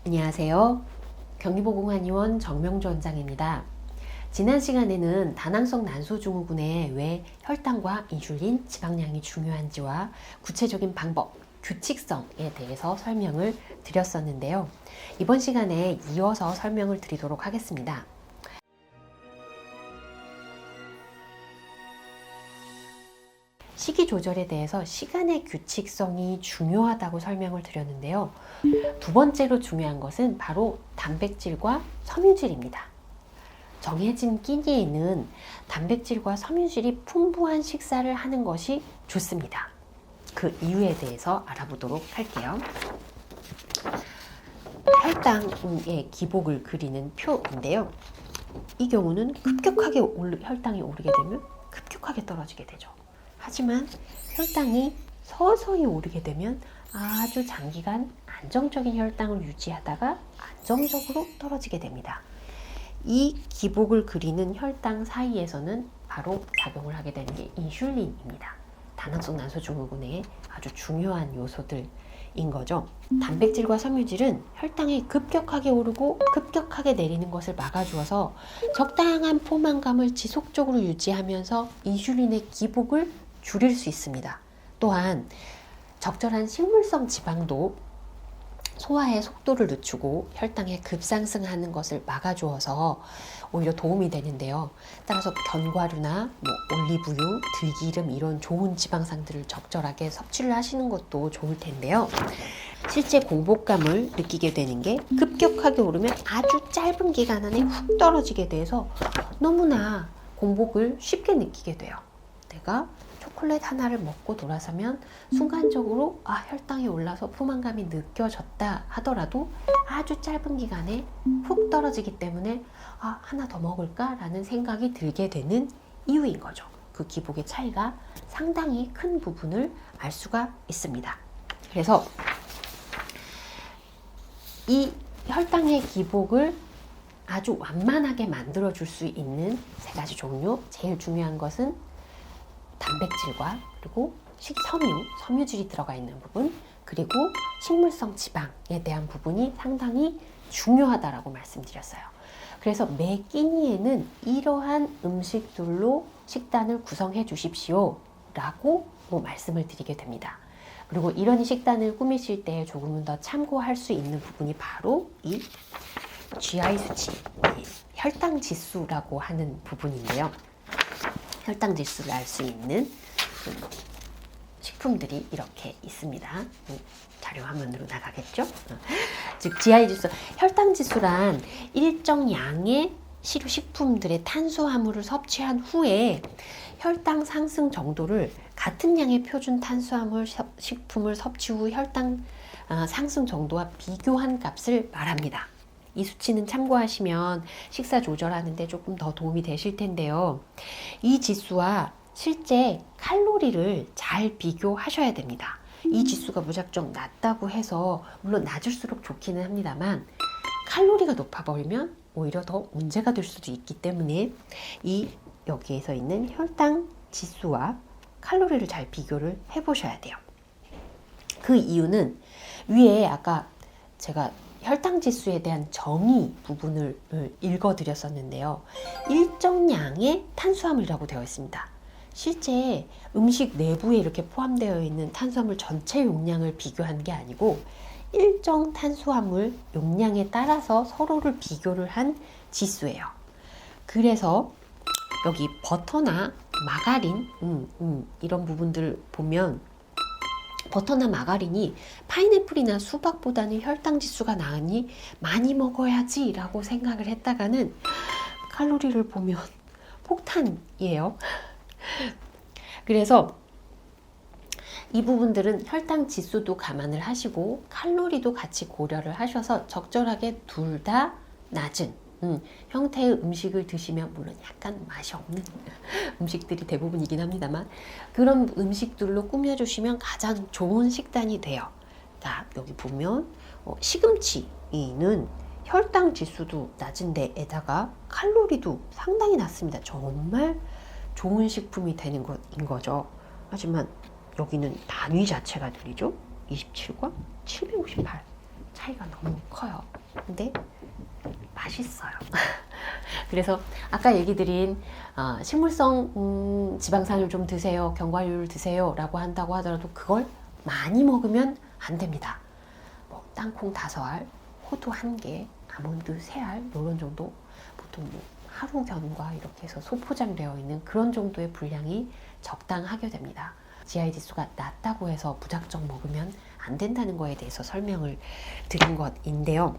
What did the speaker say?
안녕하세요. 경기보건의원 정명주 원장입니다. 지난 시간에는 다낭성 난소증후군에 왜 혈당과 인슐린, 지방량이 중요한지와 구체적인 방법, 규칙성에 대해서 설명을 드렸었는데요. 이번 시간에 이어서 설명을 드리도록 하겠습니다. 식이 조절에 대해서 시간의 규칙성이 중요하다고 설명을 드렸는데요. 두 번째로 중요한 것은 바로 단백질과 섬유질입니다. 정해진 끼니에는 단백질과 섬유질이 풍부한 식사를 하는 것이 좋습니다. 그 이유에 대해서 알아보도록 할게요. 혈당의 기복을 그리는 표인데요. 이 경우는 급격하게 혈당이 오르게 되면 급격하게 떨어지게 되죠. 하지만 혈당이 서서히 오르게 되면 아주 장기간 안정적인 혈당을 유지하다가 안정적으로 떨어지게 됩니다. 이 기복을 그리는 혈당 사이에서는 바로 작용을 하게 되는 게 인슐린입니다. 다낭성 난소증후군의 아주 중요한 요소들인 거죠. 단백질과 섬유질은 혈당이 급격하게 오르고 급격하게 내리는 것을 막아주어서 적당한 포만감을 지속적으로 유지하면서 인슐린의 기복을 줄일 수 있습니다. 또한 적절한 식물성 지방도 소화의 속도를 늦추고 혈당의 급상승하는 것을 막아주어서 오히려 도움이 되는데요. 따라서 견과류나 올리브유, 들기름 이런 좋은 지방산들을 적절하게 섭취를 하시는 것도 좋을 텐데요. 실제 공복감을 느끼게 되는 게 급격하게 오르면 아주 짧은 기간 안에 훅 떨어지게 돼서 너무나 공복을 쉽게 느끼게 돼요. 내가 초콜릿 하나를 먹고 돌아서면 순간적으로 혈당이 올라서 포만감이 느껴졌다 하더라도 아주 짧은 기간에 훅 떨어지기 때문에 하나 더 먹을까? 라는 생각이 들게 되는 이유인 거죠. 그 기복의 차이가 상당히 큰 부분을 알 수가 있습니다. 그래서 이 혈당의 기복을 아주 완만하게 만들어 줄 수 있는 세 가지 종류, 제일 중요한 것은 단백질과 그리고 섬유질이 들어가 있는 부분, 그리고 식물성 지방에 대한 부분이 상당히 중요하다라고 말씀드렸어요. 그래서 매 끼니에는 이러한 음식들로 식단을 구성해 주십시오 라고 말씀을 드리게 됩니다. 그리고 이런 식단을 꾸미실 때 조금은 더 참고할 수 있는 부분이 바로 이 GI 수치, 혈당 지수라고 하는 부분인데요. 혈당 지수를 알 수 있는 식품들이 이렇게 있습니다. 자료 화면으로 나가겠죠? 즉 GI 지수, 혈당 지수란 일정 양의 식품들의 탄수화물을 섭취한 후에 혈당 상승 정도를 같은 양의 표준 탄수화물 식품을 섭취 후 혈당 상승 정도와 비교한 값을 말합니다. 이 수치는 참고하시면 식사 조절하는 데 조금 더 도움이 되실 텐데요. 이 지수와 실제 칼로리를 잘 비교하셔야 됩니다. 이 지수가 무작정 낮다고 해서 물론 낮을수록 좋기는 합니다만 칼로리가 높아버리면 오히려 더 문제가 될 수도 있기 때문에 여기에서 있는 혈당 지수와 칼로리를 잘 비교를 해보셔야 돼요. 그 이유는 위에 아까 제가 혈당 지수에 대한 정의 부분을 읽어드렸었는데요. 일정 양의 탄수화물이라고 되어 있습니다. 실제 음식 내부에 이렇게 포함되어 있는 탄수화물 전체 용량을 비교한 게 아니고 일정 탄수화물 용량에 따라서 서로를 비교를 한 지수예요. 그래서 여기 버터나 마가린 이런 부분들 보면 버터나 마가린이 파인애플이나 수박보다는 혈당 지수가 나으니 많이 먹어야지 라고 생각을 했다가는 칼로리를 보면 폭탄이에요. 그래서 이 부분들은 혈당 지수도 감안을 하시고 칼로리도 같이 고려를 하셔서 적절하게 둘 다 낮은 형태의 음식을 드시면, 물론 약간 맛이 없는 음식들이 대부분이긴 합니다만, 그런 음식들로 꾸며주시면 가장 좋은 식단이 돼요. 자, 여기 보면 시금치는 혈당 지수도 낮은 데에다가 칼로리도 상당히 낮습니다. 정말 좋은 식품이 되는 것인 거죠. 하지만 여기는 단위 자체가 느리죠. 27과 758. 차이가 너무 커요. 근데 맛있어요. 그래서 아까 얘기 드린 식물성 지방산을 좀 드세요, 견과류를 드세요 라고 한다고 하더라도 그걸 많이 먹으면 안 됩니다. 뭐 땅콩 5알, 호두 1개, 아몬드 3알 이런 정도, 보통 뭐 하루 견과 이렇게 해서 소포장되어 있는 그런 정도의 분량이 적당하게 됩니다. GI 지수가 낮다고 해서 무작정 먹으면 안 된다는 거에 대해서 설명을 드린 것인데요.